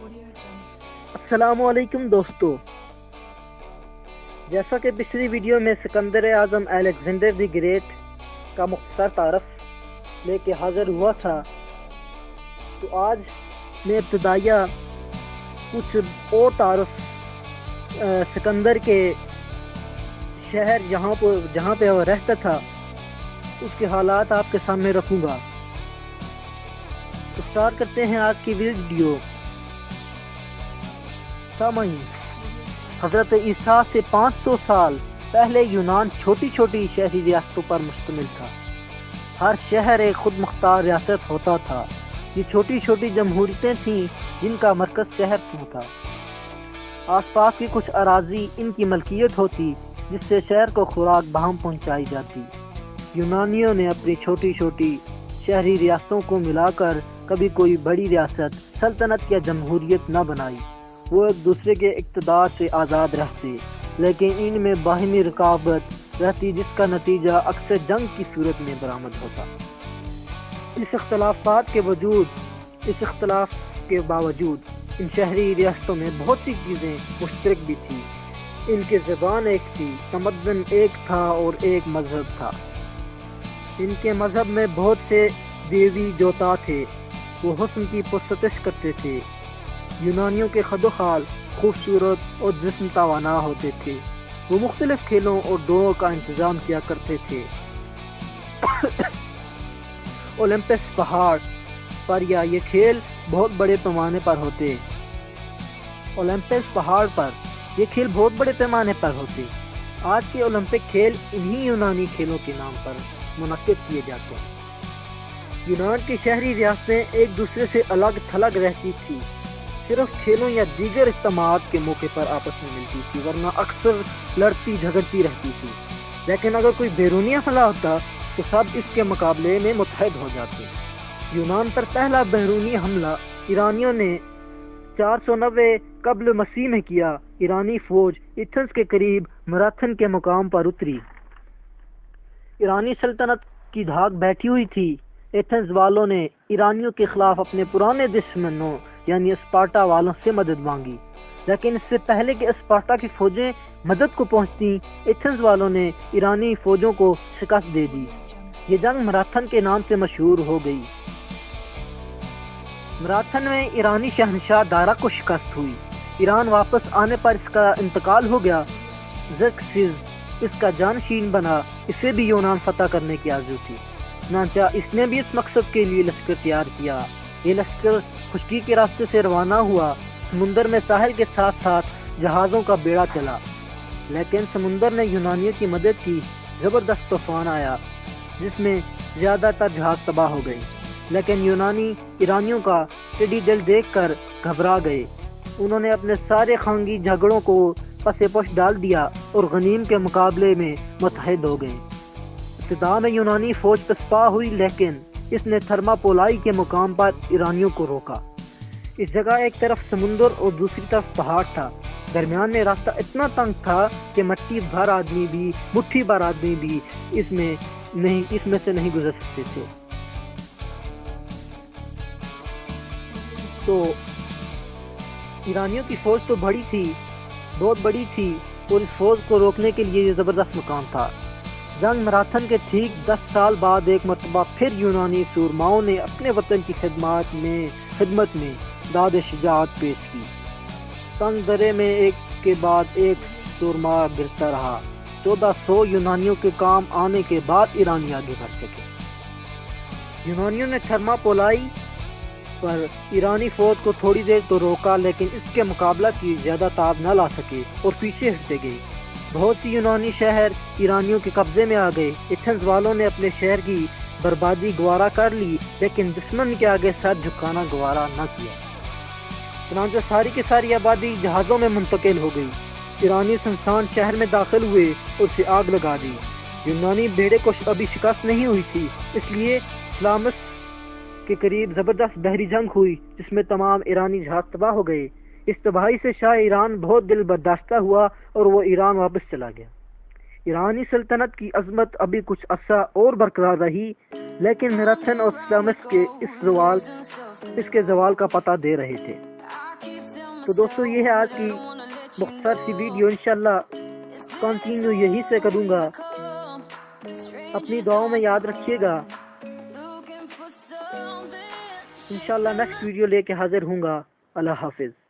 अस्सलामु अलैकुम दोस्तों, जैसा कि पिछली वीडियो में सिकंदर आज़म अलेक्जेंडर द ग्रेट का मुख्तसर तारफ़ लेके हाज़िर हुआ था, तो आज मैं इब्तदाइया कुछ और तारफ़ सिकंदर के शहर जहाँ पे वो रहता था उसके हालात आपके सामने रखूँगा। तो स्टार्ट करते हैं आज की वीडियो। सामईन, हज़रत ईसा से 500 साल पहले यूनान छोटी छोटी शहरी रियासतों पर मुश्तमिल था। हर शहर एक खुद मुख्तार रियासत होता था। ये छोटी छोटी जमहूरियतें थीं जिनका मरकज़ शहर था। आसपास की कुछ अराजी इनकी मलकियत होती, जिससे शहर को खुराक बहम पहुंचाई जाती। यूनानियों ने अपनी छोटी छोटी शहरी रियासतों को मिलाकर कभी कोई बड़ी रियासत, सल्तनत या जमहूरियत न बनाई। वो एक दूसरे के इक़्तिदार से आज़ाद रहते, लेकिन इनमें बाहमी रकाबत रहती, जिसका नतीजा अक्सर जंग की सूरत में बरामद होता। इस इख्तलाफ के बावजूद इन शहरी रियासतों में बहुत सी चीज़ें मुश्तरक भी थी। इनकी ज़बान एक थी, तमद्दुन एक था और एक मज़हब था। इनके मज़हब में बहुत से देवी जोता थे। वो हुस्न की पुरसतिश करते थे। यूनानियों के खदोखाल खूबसूरत और जिस्म तवाना होते थे। वो मुख्तलिफ खेलों और दौड़ों का इंतज़ाम किया करते थे। ओलंपस पहाड़ पर ये खेल बहुत बड़े पैमाने पर होते। आज के ओलंपिक खेल इन्हीं यूनानी खेलों के नाम पर मुनक्किद किए जाते हैं। यूनान की शहरी रियासतें एक दूसरे से अलग थलग रहती थी। सिर्फ खेलों या दीगर इज्तिमाआत के मौके पर आपस में मिलती थी, वरना अक्सर लड़ती झगड़ती रहती थी। लेकिन अगर कोई बैरूनी हमला होता तो सब इसके मुकाबले में मुत्तहद हो जाते। यूनान पर पहला बैरूनी हमला ईरानियों ने 490 कब्ल मसीह में किया। ईरानी फौज एथेंस के करीब मैराथन के मुकाम पर उतरी। ईरानी सल्तनत की धाक बैठी हुई थी। एथेंस वालों ने ईरानियों के खिलाफ अपने पुराने दुश्मनों यानी स्पार्टा वालों से मदद मांगी, लेकिन इससे पहले कि स्पार्टा की फौजें मदद को पहुंचती, एथेंस वालों ने ईरानी फौजों को शिकस्त दे दी। ये जंग मैराथन के नाम से मशहूर हो गई। मैराथन में ईरानी शहनशाह दारा को शिकस्त हुई। ईरान वापस आने पर इसका इंतकाल हो गया। ज़र्क्सिस इसका जानशीन बना। इसे भी यूनान फतह करने की आरज़ू थी, चुनांचे इसने भी इस मकसद के लिए लश्कर तैयार किया। ये लश्कर खुश्की के रास्ते से रवाना हुआ। समुंदर में साहिल के साथ साथ जहाज़ों का बेड़ा चला, लेकिन समुंदर ने यूनानियों की मदद की। ज़बरदस्त तूफान आया, जिसमें ज़्यादातर जहाज़ तबाह हो गए। लेकिन यूनानी ईरानियों का टेढ़ी दिल देखकर घबरा गए। उन्होंने अपने सारे खानगी झगड़ों को पसे पुश डाल दिया और गनीम के मुकाबले में मुत्तहद हो गए। इब्तिदा में यूनानी फौज पसपा हुई, लेकिन इसने थर्मापोलाई के मुकाम पर ईरानियों को रोका। इस जगह एक तरफ समुंदर और दूसरी तरफ पहाड़ था। दरमियान में रास्ता इतना तंग था कि मुट्ठी भर आदमी भी इसमें से नहीं गुजर सकते थे। तो ईरानियों की फौज तो बहुत बड़ी थी, और इस फौज को रोकने के लिए ये ज़बरदस्त मुकाम था। जंग मैराथन के ठीक 10 साल बाद एक मरतबा फिर यूनानी सूरमाओं ने अपने वतन की खिदमत में दाद शुजाअत पेश की। तंग दरे में एक के बाद एक सूरमा गिरता रहा। 1400 यूनानियों के काम आने के बाद ईरानी आगे बढ़ सके। यूनानियों ने थर्मापोलाई पर ईरानी फौज को थोड़ी देर तो रोका, लेकिन इसके मुकाबला की ज्यादा ताब न ला सके और पीछे हटते गए। बहुत सी यूनानी शहर ईरानियों के कब्जे में आ गए। एथेंस वालों ने अपने शहर की बर्बादी गवारा कर ली, लेकिन दुश्मन के आगे सर झुकाना गवारा न किया। चुनांचे सारी की सारी आबादी जहाज़ों में मुंतकिल हो गई। ईरानी संस्थान शहर में दाखिल हुए और उसे आग लगा दी। यूनानी बेड़े को अभी शिकस्त नहीं हुई थी, इसलिए सलामस के करीब जबरदस्त बहरी जंग हुई, जिसमें तमाम ईरानी जहाज तबाह हो गए। इस तबाही से शाह ईरान बहुत दिल बर्दाश्ता हुआ और वो ईरान वापस चला गया। ईरानी सल्तनत की अजमत अभी कुछ अरसा और बरकरार रही, लेकिन मैराथन और सलामस के इसके जवाल का पता दे रहे थे। تو دوستو یہ ہے آج کی مختصر سی ویڈیو، انشاءاللہ کنٹینیو یہی سے کروں گا. اپنی دعاؤں میں یاد رکھیے گا. انشاءاللہ نیکسٹ ویڈیو لے کے حاضر ہوں گا. اللہ حافظ.